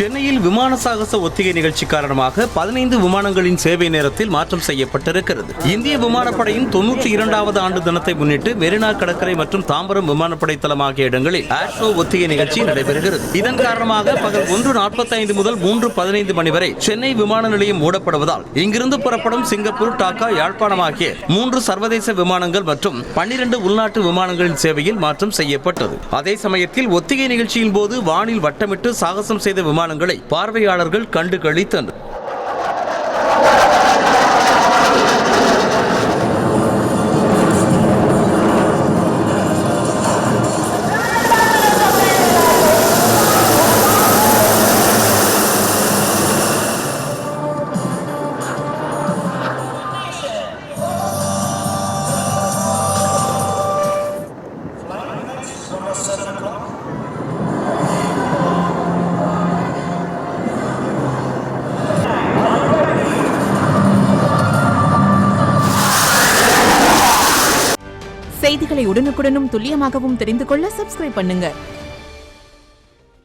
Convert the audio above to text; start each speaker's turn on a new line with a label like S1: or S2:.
S1: சென்னையில் விமான சாகச ஒத்திகை நிகழ்ச்சி காரணமாக 15 விமானங்களின் சேவை நேரத்தில் மாற்றம் செய்யப்பட்டிருக்கிறது. இந்திய விமானப்படையின் 92வது ஆண்டு தினத்தை முன்னிட்டு மெரினா கடற்கரை மற்றும் தாம்பரம் விமானப்படை தளம் ஆகிய இடங்களில் ஏர் ஷோ ஒத்திகை நிகழ்ச்சி நடைபெறுகிறது. இதன் காரணமாக பகல் 1:45 முதல் 3:15 மணி வரை சென்னை விமான நிலையம் மூடப்படுவதால் இங்கிருந்து புறப்படும் சிங்கப்பூர், டாக்கா, யாழ்ப்பாணம் ஆகிய 3 சர்வதேச விமானங்கள் மற்றும் 12 உள்நாட்டு விமானங்களின் சேவையில் மாற்றம் செய்யப்பட்டது. அதே சமயத்தில் ஒத்திகை நிகழ்ச்சியின் போது வானில் வட்டமிட்டு சாகசம் செய்த விமானங்களை பார்வையாளர்கள் கண்டு களித்தனர்.
S2: செய்திகளை உடனுக்குடனும் துல்லியமாகவும் தெரிந்து கொள்ள சப்ஸ்கிரைப் பண்ணுங்க.